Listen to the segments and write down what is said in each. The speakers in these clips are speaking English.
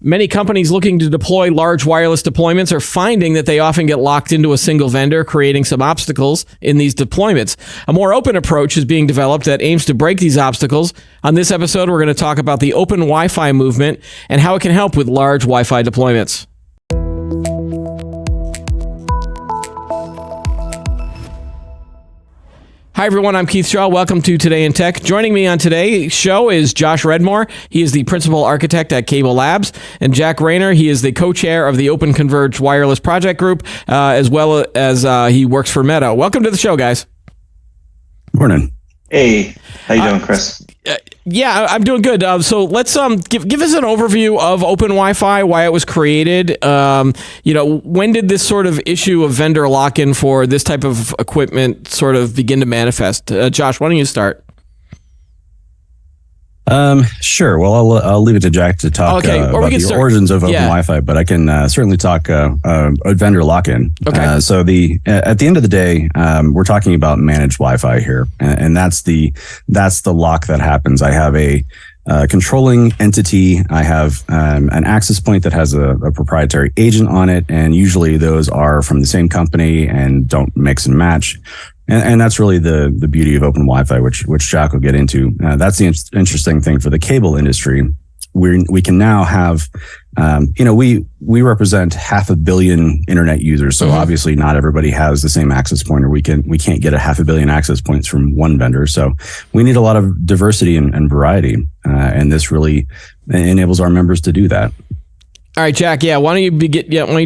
Many companies looking to deploy large wireless deployments are finding that they often get locked into a single vendor, creating some obstacles in these deployments. A more open approach is being developed that aims to break these obstacles. On this episode, we're going to talk about the open Wi-Fi movement and how it can help with large Wi-Fi deployments. Hi, everyone. I'm Keith Shaw. Welcome to Today in Tech. Joining me on today's show is Josh Redmore. He is the principal architect at Cable Labs. And Jack Rayner, he is the co-chair of the Open Converged Wireless Project Group, as well as he works for Meta. Welcome to the show, guys. Morning. Hey, how you doing, Chris? Yeah, I'm doing good. So let's give us an overview of Open Wi-Fi, why it was created. When did this sort of issue of vendor lock-in for this type of equipment sort of begin to manifest? Josh, why don't you start? Sure. Well, I'll leave it to Jack to talk about the origins of Open Wi-Fi, but I can certainly talk vendor lock-in. Okay. At the end of the day, we're talking about managed Wi-Fi here, and that's the lock that happens. I have a controlling entity. I have an access point that has a proprietary agent on it, and usually those are from the same company and don't mix and match. And that's really the beauty of Open Wi-Fi, which Jack will get into. That's the interesting thing for the cable industry. We can now have, we represent 500 million internet users. So obviously not everybody has the same access point, or we can't get 500 million access points from one vendor. So we need a lot of diversity and variety. And this really enables our members to do that. All right, Jack. Yeah, why don't you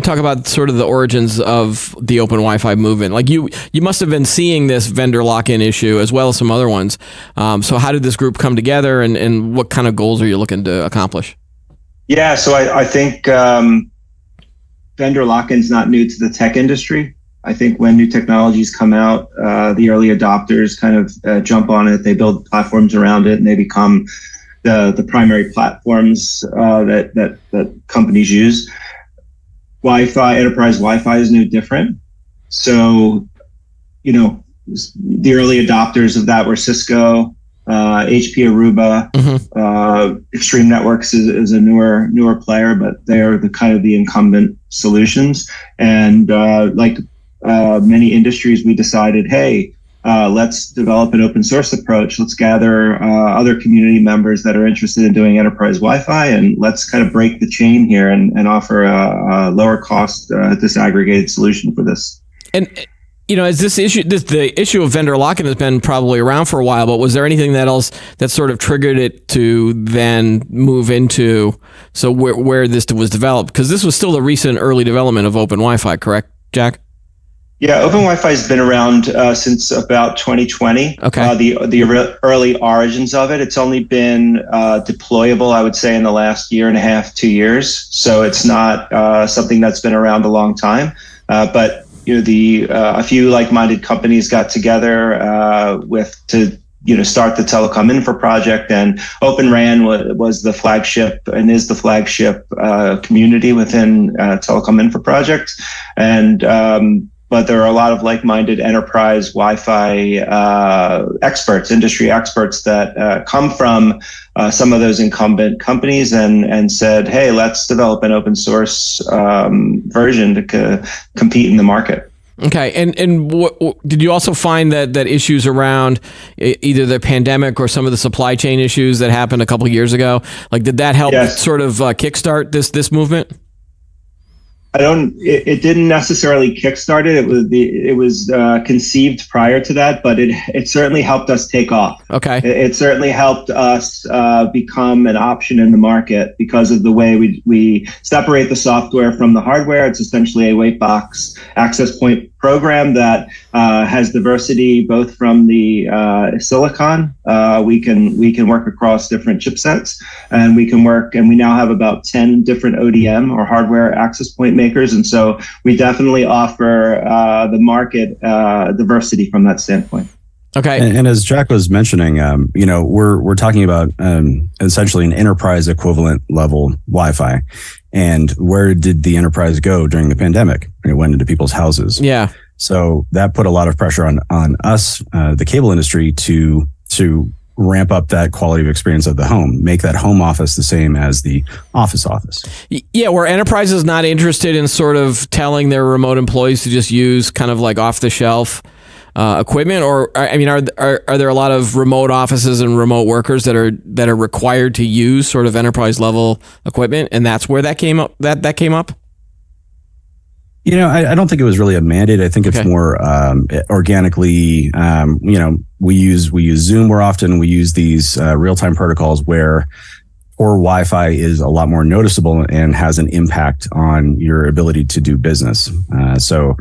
talk about sort of the origins of the Open Wi-Fi movement? Like you must have been seeing this vendor lock-in issue as well as some other ones. So how did this group come together, and what kind of goals are you looking to accomplish? Yeah, so I think vendor lock-in is not new to the tech industry. I think when new technologies come out, the early adopters kind of jump on it. They build platforms around it, and they become the primary platforms that companies use. Wi-Fi, enterprise Wi-Fi is no different. So, the early adopters of that were Cisco, HP Aruba, Extreme Networks is a newer player, but they're the incumbent solutions. And like many industries, we decided, hey, let's develop an open source approach. Let's gather other community members that are interested in doing enterprise Wi-Fi, and let's kind of break the chain here and offer a lower cost disaggregated solution for this. And as the issue of vendor lock-in has been probably around for a while, but was there anything else that sort of triggered it to then move into where this was developed? Because this was still the recent early development of Open Wi-Fi, correct, Jack? Yeah, Open Wi-Fi has been around since about 2020. Okay. The early origins of it. It's only been deployable, I would say, in the last year and a half, 2 years. So it's not something that's been around a long time. But a few like-minded companies got together to start the Telecom Infra project, and Open RAN was the flagship and is the flagship community within Telecom Infra project, and but there are a lot of like-minded enterprise Wi-Fi experts, industry experts that come from some of those incumbent companies and said, hey, let's develop an open source version to compete in the market. Okay, and what, did you also find that issues around either the pandemic or some of the supply chain issues that happened a couple of years ago, did that help sort of kickstart this movement? It didn't necessarily kickstart it. It was conceived prior to that, but it certainly helped us take off. Okay. It certainly helped us become an option in the market because of the way we separate the software from the hardware. It's essentially a white box access point program that has diversity both from the silicon. We can work across different chipsets, and we now have about 10 different ODM or hardware access point makers, and so we definitely offer the market diversity from that standpoint. Okay. And as Jack was mentioning, we're talking about essentially an enterprise equivalent level Wi-Fi. And where did the enterprise go during the pandemic? It went into people's houses. Yeah. So that put a lot of pressure on us, the cable industry, to ramp up that quality of experience of the home, make that home office the same as the office. Yeah, where enterprise is not interested in sort of telling their remote employees to just use kind of like off the shelf equipment, or I mean, are there a lot of remote offices and remote workers that are required to use sort of enterprise level equipment, and that's where that came up? That came up. You know, I don't think it was really a mandate. I think it's more organically. We use Zoom more often. We use these real-time protocols where poor Wi-Fi is a lot more noticeable and has an impact on your ability to do business. So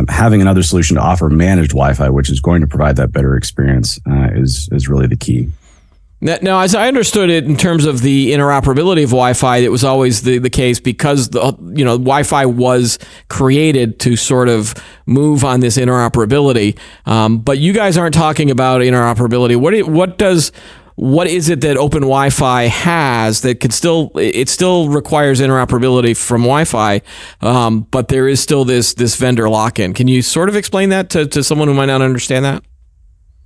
having another solution to offer managed Wi-Fi, which is going to provide that better experience, is really the key. Now, as I understood it, in terms of the interoperability of Wi-Fi, it was always the case because Wi-Fi was created to sort of move on this interoperability. But you guys aren't talking about interoperability. What is it that Open Wi-Fi has that it still requires interoperability from Wi-Fi, but there is still this vendor lock-in? Can you sort of explain that to someone who might not understand that?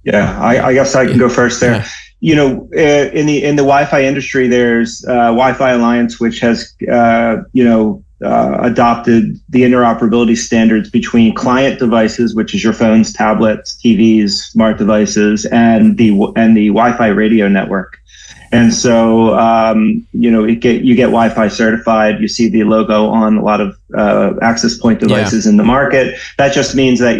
Yeah, I guess I can go first there. Yeah. You know, in the Wi-Fi industry, there's Wi-Fi Alliance, which has adopted the interoperability standards between client devices, which is your phones, tablets, TVs, smart devices, and the Wi-Fi radio network. And so, you get Wi-Fi certified. You see the logo on a lot of access point devices in the market. That just means that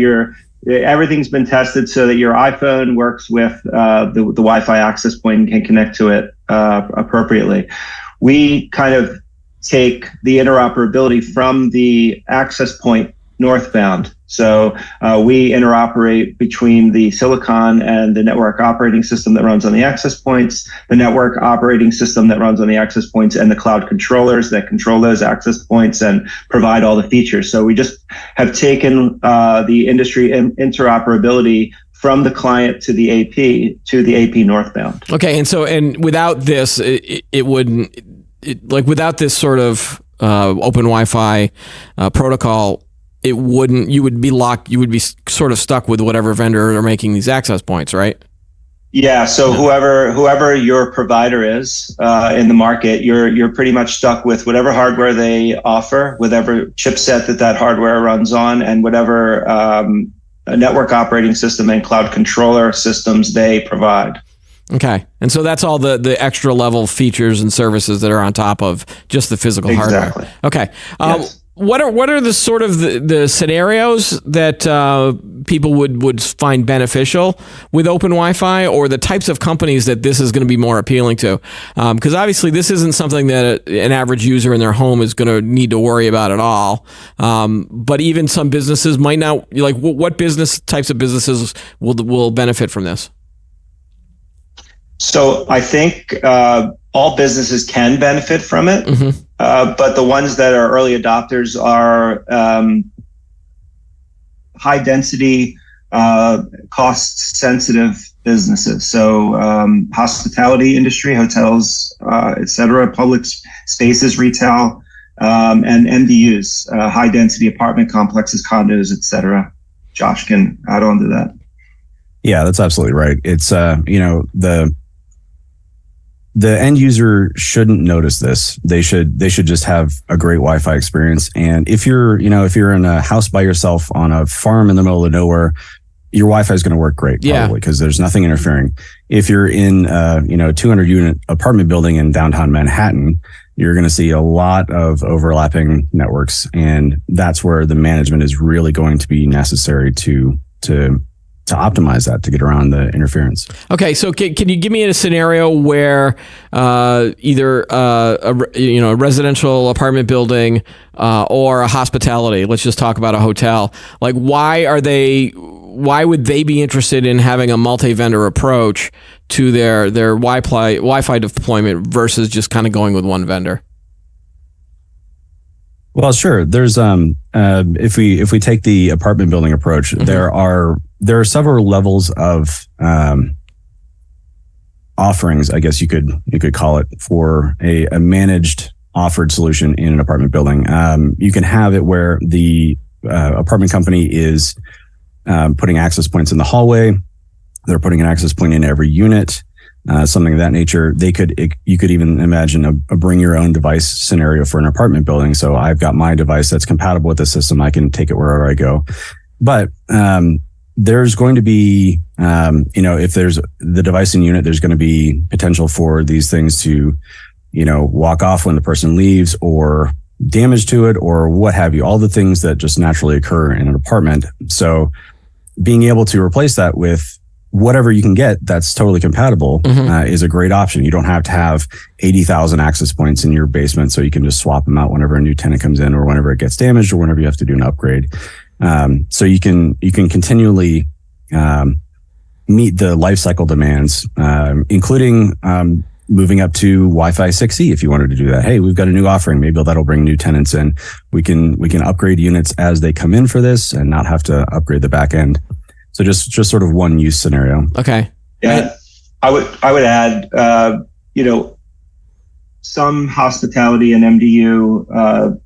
everything's been tested so that your iPhone works with the Wi-Fi access point and can connect to it appropriately. We kind of take the interoperability from the access point northbound. So we interoperate between the silicon and the network operating system that runs on the access points, the network operating system that runs on the access points, and the cloud controllers that control those access points and provide all the features. So we just have taken the industry interoperability from the client to the AP northbound. Okay, and without this, it wouldn't, without this sort of open Wi-Fi protocol, you would be sort of stuck with whatever vendor are making these access points, right? Yeah. So whoever your provider is in the market, you're pretty much stuck with whatever hardware they offer, whatever chipset that hardware runs on, and whatever network operating system and cloud controller systems they provide. Okay. And so that's all the extra level features and services that are on top of just the physical hardware. Okay. Yes. What are the sort of the scenarios that people would find beneficial with Open Wi-Fi, or the types of companies that this is going to be more appealing to? Because obviously this isn't something that an average user in their home is going to need to worry about at all. But even some businesses might not. What types of businesses will benefit from this? So I think all businesses can benefit from it, but the ones that are early adopters are high density, cost sensitive businesses. So hospitality industry, hotels, etc., public spaces, retail, and MDUs, high density apartment complexes, condos, etc. Josh can add on to that. Yeah, that's absolutely right. It's the end user shouldn't notice this. They should just have a great Wi-Fi experience. And if you're in a house by yourself on a farm in the middle of nowhere, your Wi-Fi is going to work great, probably, because there's nothing interfering. If you're in a 200 unit apartment building in downtown Manhattan, you're going to see a lot of overlapping networks, and that's where the management is really going to be necessary to optimize that, to get around the interference. Okay, so can you give me a scenario where either a residential apartment building or a hospitality, let's just talk about a hotel, why would they be interested in having a multi-vendor approach to their Wi-Fi deployment versus just kind of going with one vendor? Well, sure. There's if we take the apartment building approach, there are several levels of offerings, I guess you could call it, for a managed offered solution in an apartment building. You can have it where the apartment company is putting access points in the hallway. They're putting an access point in every unit. something of that nature. You could even imagine a bring your own device scenario for an apartment building. So I've got my device that's compatible with the system. I can take it wherever I go. But there's going to be, if there's the device in unit, there's going to be potential for these things to, walk off when the person leaves, or damage to it, or what have you, all the things that just naturally occur in an apartment. So being able to replace that with whatever you can get that's totally compatible is a great option. You don't have to have 80,000 access points in your basement, so you can just swap them out whenever a new tenant comes in, or whenever it gets damaged, or whenever you have to do an upgrade. So you can continually meet the lifecycle demands, including moving up to Wi-Fi 6E if you wanted to do that. Hey, we've got a new offering. Maybe that'll bring new tenants in. We can upgrade units as they come in for this and not have to upgrade the back end. So just sort of one use scenario. Okay. Yeah, I would add, some hospitality and MDU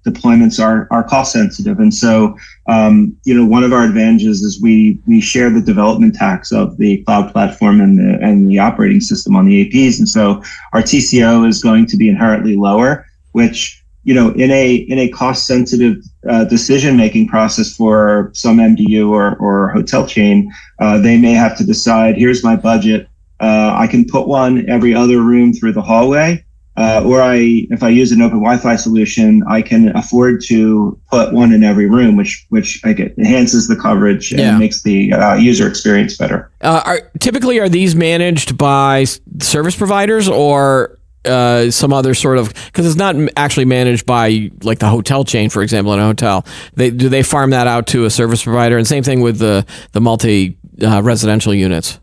deployments are cost sensitive, and so one of our advantages is we share the development tax of the cloud platform and the operating system on the APs, and so our TCO is going to be inherently lower, which in a cost sensitive decision making process for some MDU or hotel chain, they may have to decide, here's my budget, I can put one every other room through the hallway. Or if I use an open Wi-Fi solution, I can afford to put one in every room, which enhances the coverage and makes the user experience better. Typically, are these managed by service providers or some other sort of? Because it's not actually managed by like the hotel chain, for example, in a hotel. Do they farm that out to a service provider? And same thing with the multi residential units.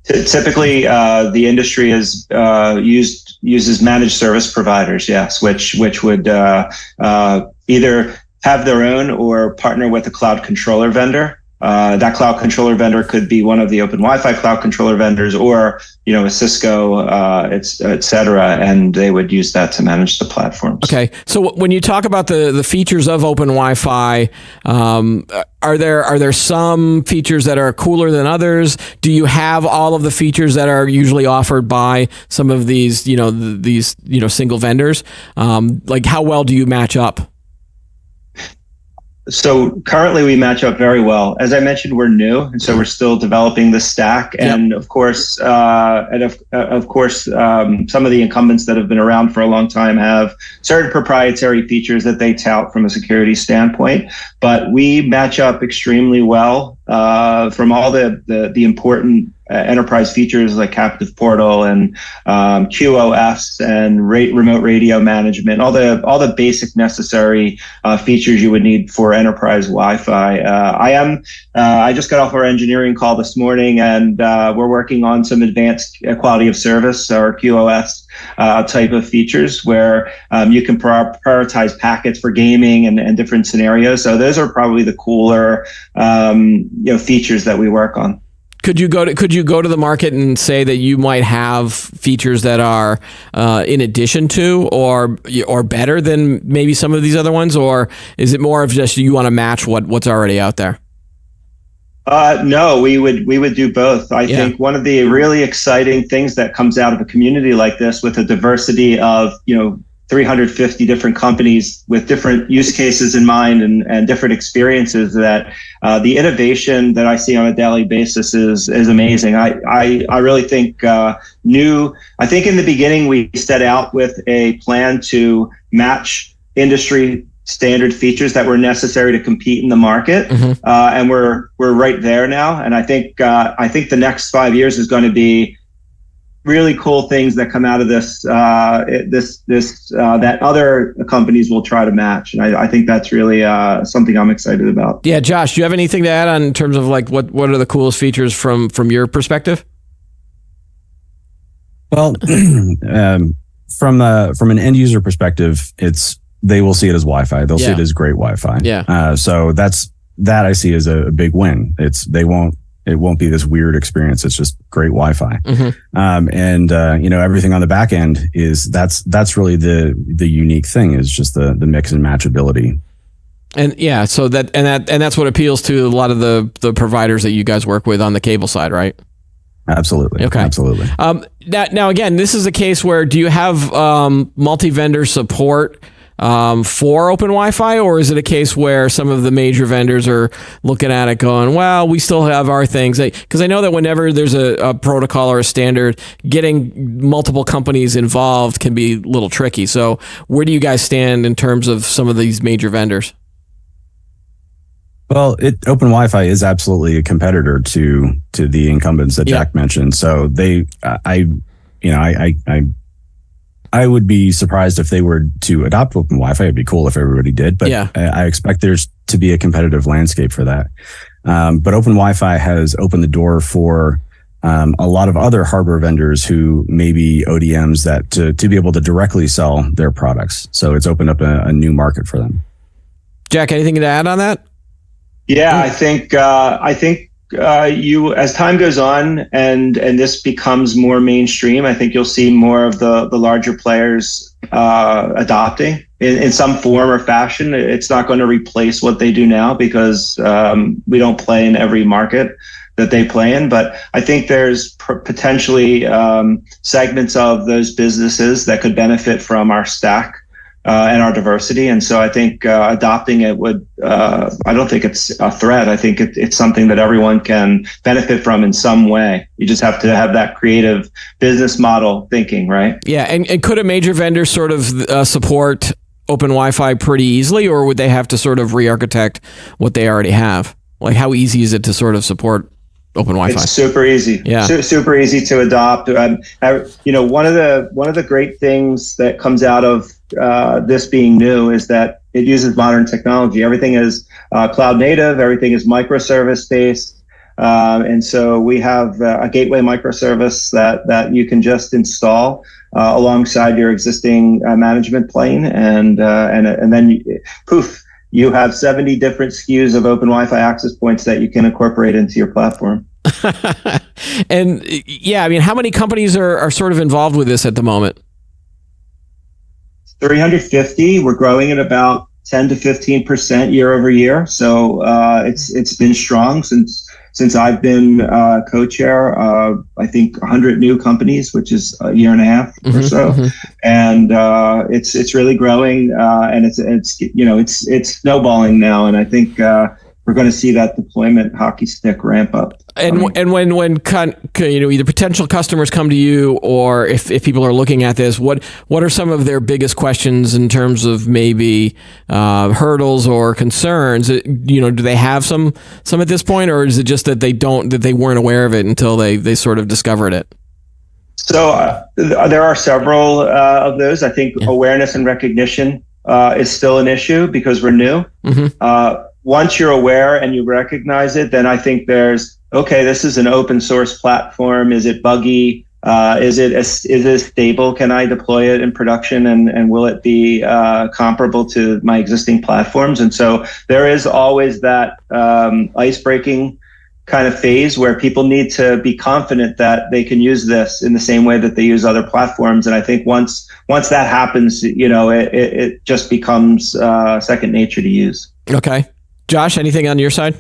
Typically, the industry is uses managed service providers, yes, which would either have their own or partner with a cloud controller vendor. That cloud controller vendor could be one of the open Wi-Fi cloud controller vendors, or a Cisco, et cetera, and they would use that to manage the platforms. Okay, so when you talk about the features of open Wi-Fi, are there some features that are cooler than others? Do you have all of the features that are usually offered by some of these single vendors? Like, how well do you match up? So currently we match up very well. As I mentioned, we're new, and so we're still developing the stack. And of course, some of the incumbents that have been around for a long time have certain proprietary features that they tout from a security standpoint. But we match up extremely well from all the important enterprise features like Captive Portal and QoS and remote radio management, all the basic necessary features you would need for enterprise Wi-Fi. I just got off our engineering call this morning, and we're working on some advanced quality of service, or QoS type of features, where you can prioritize packets for gaming and different scenarios. So those are probably the cooler features that we work on. Could you go to the market and say that you might have features that are in addition to or better than maybe some of these other ones, or is it more of just you want to match what's already out there? No, we would do both. I think one of the really exciting things that comes out of a community like this, with a diversity of 350 different companies with different use cases in mind and different experiences, that the innovation that I see on a daily basis is amazing. I really think I think in the beginning we set out with a plan to match industry standard features that were necessary to compete in the market, and we're right there now. And I think the next 5 years is going to be really cool things that come out of this, that other companies will try to match. And I think that's really something I'm excited about. Yeah, Josh, do you have anything to add on in terms of like what are the coolest features from your perspective? Well, from an end user perspective, they will see it as Wi-Fi. They'll see it as great Wi-Fi. Yeah. So that I see as a big win. It won't be this weird experience. It's just great Wi-Fi. Everything on the back end that's really the unique thing, is just the mix and matchability. And so that's what appeals to a lot of the providers that you guys work with on the cable side, right? Absolutely. Okay. Absolutely. Now, again, this is a case where do you have multi-vendor support for Open Wi-Fi, or is it a case where some of the major vendors are looking at it going, well, we still have our things? Because I know that whenever there's a protocol or a standard, getting multiple companies involved can be a little tricky. So where do you guys stand in terms of some of these major vendors? Well, Open Wi-Fi is absolutely a competitor to the incumbents that Jack mentioned. So I would be surprised if they were to adopt Open Wi-Fi. It'd be cool if everybody did, but I expect there's to be a competitive landscape for that. But Open Wi-Fi has opened the door for a lot of other hardware vendors who may be ODMs that to be able to directly sell their products. So it's opened up a new market for them. Jack, anything to add on that? Yeah, I think you, as time goes on and this becomes more mainstream, I think you'll see more of the larger players adopting in some form or fashion. It's not going to replace what they do now because we don't play in every market that they play in. But I think there's potentially segments of those businesses that could benefit from our stack and our diversity. And so I think adopting it would, I don't think it's a threat. I think it's something that everyone can benefit from in some way. You just have to have that creative business model thinking, right? Yeah. And could a major vendor sort of support Open Wi-Fi pretty easily, or would they have to sort of re-architect what they already have? Like, how easy is it to sort of support Open Wi-Fi? It's super easy. Yeah, super easy to adopt. One of the great things that comes out of this being new is that it uses modern technology. Everything is cloud native. Everything is microservice based, and so we have a gateway microservice that you can just install alongside your existing management plane, and then poof. You have 70 different SKUs of Open Wi-Fi access points that you can incorporate into your platform. And yeah, I mean, how many companies are sort of involved with this at the moment? 350. We're growing at about 10 to 15% year over year. So it's been strong since I've been co-chair. I think 100 new companies, which is a year and a half or so, and it's really growing, and it's snowballing now, and I think we're going to see that deployment hockey stick ramp up. And when either potential customers come to you, or if people are looking at this, what are some of their biggest questions in terms of maybe hurdles or concerns? Do they have some at this point, or is it just that they weren't aware of it until they sort of discovered it? So there are several of those. I think awareness and recognition is still an issue because we're new. Once you're aware and you recognize it, then I think there's, okay, this is an open source platform. Is it buggy? Is it stable? Can I deploy it in production? And will it be comparable to my existing platforms? And so there is always that ice breaking kind of phase where people need to be confident that they can use this in the same way that they use other platforms. And I think once that happens, it just becomes second nature to use. Okay. Josh, anything on your side?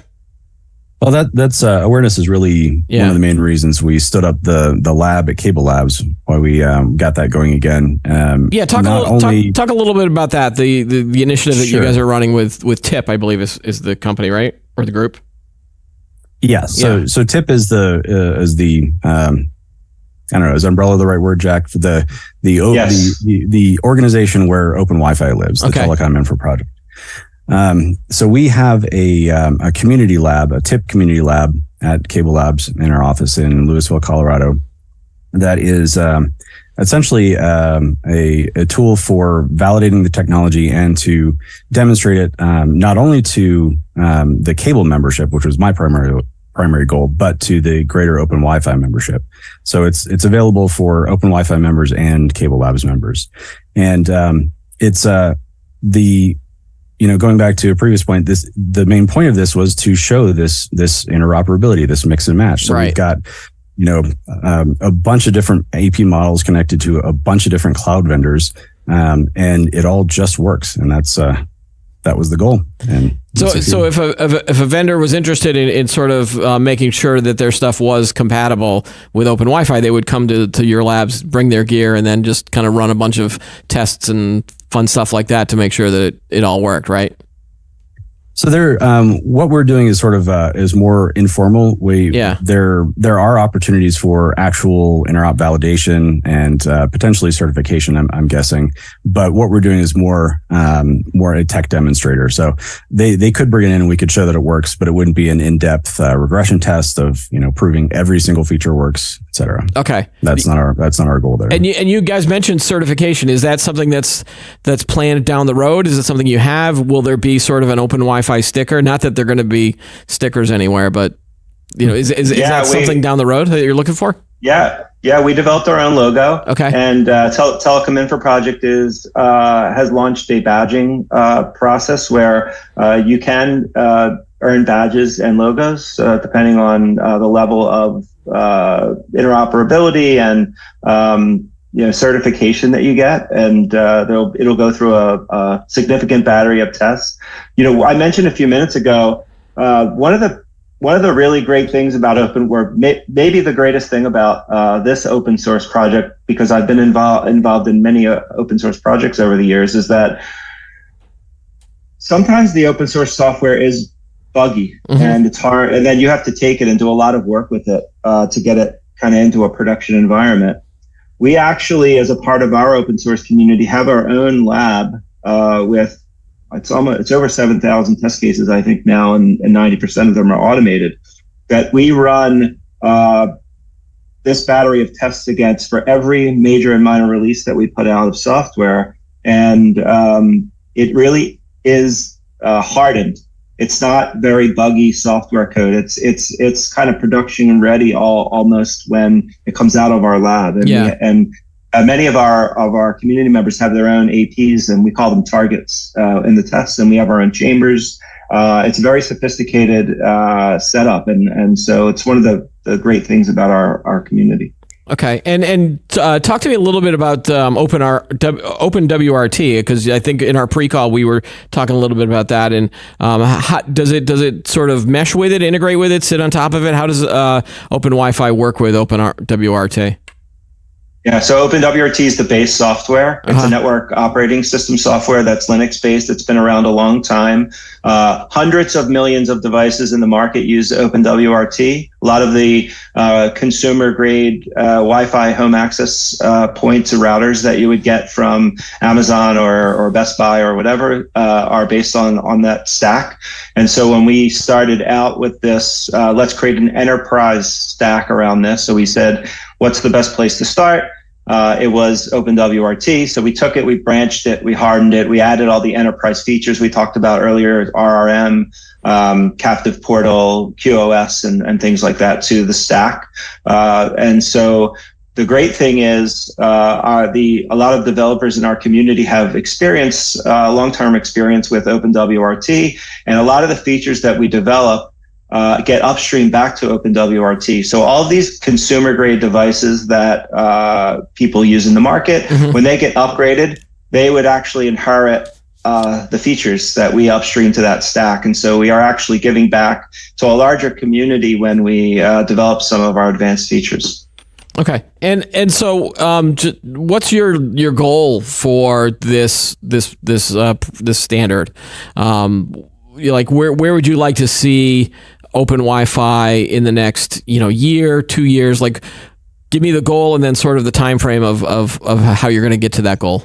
Well, that's awareness is really one of the main reasons we stood up the lab at Cable Labs, why we got that going again. Talk a little bit about that. The initiative that you guys are running with TIP, I believe is the company, right, or the group? Yeah. So TIP is the I don't know, is umbrella the right word, Jack? For the organization where Open Wi-Fi lives, the Telecom Infra Project. So we have a community lab, a TIP community lab at Cable Labs in our office in Louisville, Colorado. That is essentially a tool for validating the technology and to demonstrate it not only to the cable membership, which was my primary goal, but to the greater Open Wi-Fi membership. So it's available for Open Wi-Fi members and Cable Labs members, and it's going back to a previous point, the main point of this was to show this interoperability, this mix and match. So we've got, a bunch of different AP models connected to a bunch of different cloud vendors, and it all just works. And that's that was the goal. And so if a vendor was interested in sort of making sure that their stuff was compatible with Open Wi-Fi, they would come to your labs, bring their gear, and then just kind of run a bunch of tests and fun stuff like that to make sure that it all worked, right? So what we're doing is sort of is more informal. There are opportunities for actual interop validation and potentially certification. I'm guessing, but what we're doing is more a tech demonstrator. So they could bring it in and we could show that it works, but it wouldn't be an in-depth regression test of proving every single feature works, et cetera. Okay, that's not our goal there. And you guys mentioned certification. Is that something that's planned down the road? Is it something you have? Will there be sort of an Open Wi-Fi sticker? Not that they're going to be stickers anywhere, but is that something down the road that you're looking for? Yeah, we developed our own logo. Okay, and Telecom Infra Project has launched a badging process where you can earn badges and logos depending on the level of interoperability and certification that you get, and it'll go through a significant battery of tests. I mentioned a few minutes ago, one of the really great things about maybe the greatest thing about this open source project, because I've been involved in many open source projects over the years, is that sometimes the open source software is buggy and it's hard, and then you have to take it and do a lot of work with it to get it kind of into a production environment. We actually, as a part of our open source community, have our own lab with it's over 7,000 test cases, I think now, and 90% of them are automated, that we run this battery of tests against for every major and minor release that we put out of software. And it really is hardened. It's not very buggy software code. It's kind of production ready almost when it comes out of our lab. And many of our community members have their own APs, and we call them targets in the tests. And we have our own chambers. It's a very sophisticated setup, and so it's one of the great things about our community. Okay, and talk to me a little bit about OpenWRT, because I think in our pre-call we were talking a little bit about that. And how, does it sort of mesh with it, integrate with it, sit on top of it? How does Open Wi-Fi work with OpenWRT? Yeah, so OpenWRT is the base software. It's a network operating system software that's Linux-based. It's been around a long time. Hundreds of millions of devices in the market use OpenWRT. A lot of the consumer-grade Wi-Fi home access points or routers that you would get from Amazon or Best Buy or whatever are based on that stack. And so when we started out with this, let's create an enterprise stack around this. So we said, what's the best place to start? It was OpenWRT. So we took it, we branched it, we hardened it, we added all the enterprise features we talked about earlier, RRM, captive portal, QoS, and things like that to the stack. And so the great thing is a lot of developers in our community have long-term experience with OpenWRT, and a lot of the features that we develop get upstream back to OpenWRT. So all of these consumer-grade devices that people use in the market, when they get upgraded, they would actually inherit the features that we upstream to that stack. And so we are actually giving back to a larger community when we develop some of our advanced features. Okay, and so what's your goal for this standard? Like where would you like to see Open Wi-Fi in the next year, 2 years? Like, give me the goal and then sort of the time frame of how you're going to get to that goal.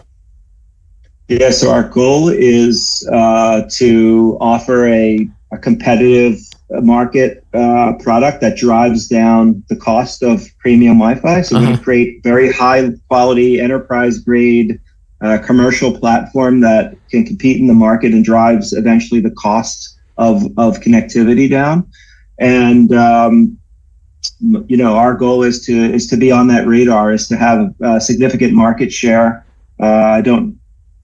Yeah, so our goal is to offer a competitive market product that drives down the cost of premium Wi-Fi. So we're going to create very high quality enterprise grade commercial platform that can compete in the market and drives eventually the cost of connectivity down. And our goal is to be on that radar, is to have a significant market share. I don't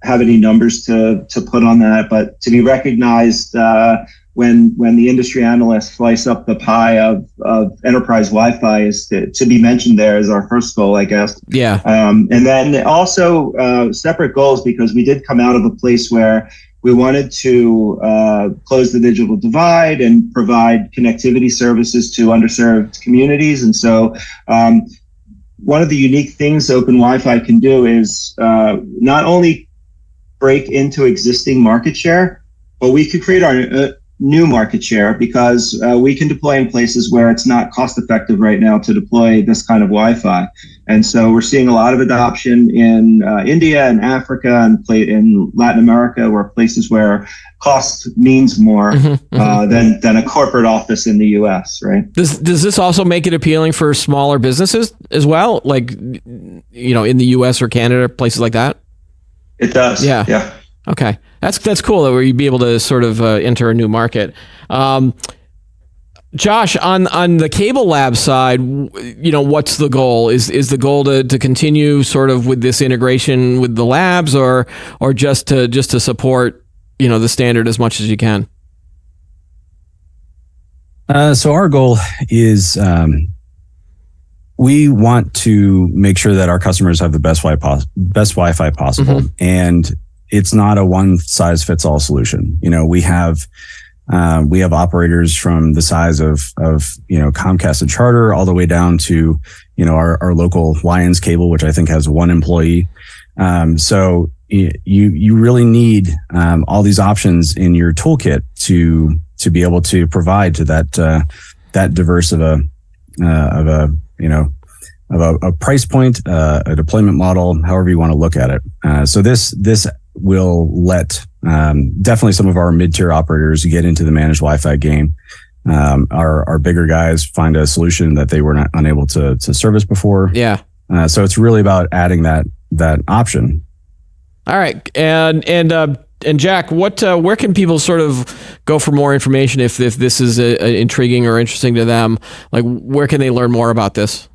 have any numbers to put on that, but to be recognized when the industry analysts slice up the pie of enterprise Wi-Fi is to be mentioned there as our first goal, I guess. Yeah. And then also separate goals, because we did come out of a place where we wanted to close the digital divide and provide connectivity services to underserved communities. And so one of the unique things Open Wi-Fi can do is not only break into existing market share, but we could create our new market share because we can deploy in places where it's not cost effective right now to deploy this kind of Wi-Fi. And so we're seeing a lot of adoption in India and Africa and in Latin America, where places where cost means more than a corporate office in the US, right? Does this also make it appealing for smaller businesses as well? Like, you know, in the US or Canada, places like that? It does. Yeah. Okay, that's cool that you'd be able to sort of enter a new market. Josh, on the Cable Lab side, you know, what's the goal? Is the goal to continue sort of with this integration with the labs, or just to support, you know, the standard as much as you can? So our goal is we want to make sure that our customers have the best Wi-Fi possible, and it's not a one size fits all solution. You know, we have operators from the size of you know, Comcast and Charter all the way down to, you know, our local Lions Cable, which I think has one employee. So you really need all these options in your toolkit to be able to provide to that diverse of a price point, a deployment model, however you want to look at it. So this will let definitely some of our mid-tier operators get into the managed Wi-Fi game. Our bigger guys find a solution that they were not unable to service before. Yeah. So it's really about adding that option. All right, and Jack, where can people sort of go for more information if this is intriguing or interesting to them? Like, where can they learn more about this?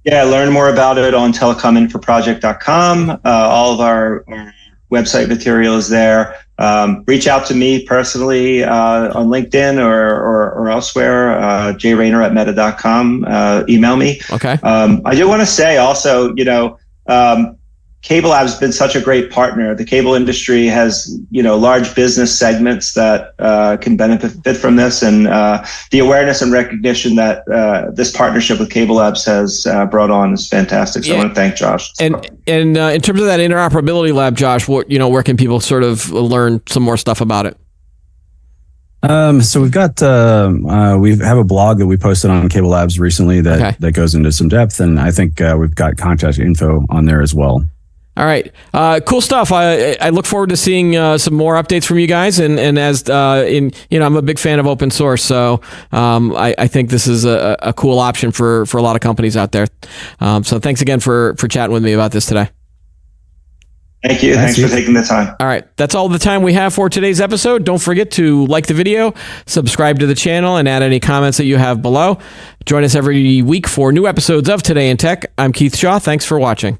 Yeah, learn more about it on telecominfoproject.com. All of our website material is there. Reach out to me personally on LinkedIn or elsewhere, jrayner@meta.com. Email me. Okay. I do want to say also, you know, Cable Lab has been such a great partner. The cable industry has, you know, large business segments that can benefit from this, and the awareness and recognition that this partnership with Cable Labs has brought on is fantastic. So I want to thank Josh. And in terms of that interoperability lab, Josh, where can people sort of learn some more stuff about it? So we've got we have a blog that we posted on Cable Labs recently that goes into some depth, and I think we've got contact info on there as well. All right. Cool stuff. I look forward to seeing some more updates from you guys. And as you know, I'm a big fan of open source. So I think this is a cool option for a lot of companies out there. So thanks again for chatting with me about this today. Thank you. Thanks for taking the time. All right. That's all the time we have for today's episode. Don't forget to like the video, subscribe to the channel, and add any comments that you have below. Join us every week for new episodes of Today in Tech. I'm Keith Shaw. Thanks for watching.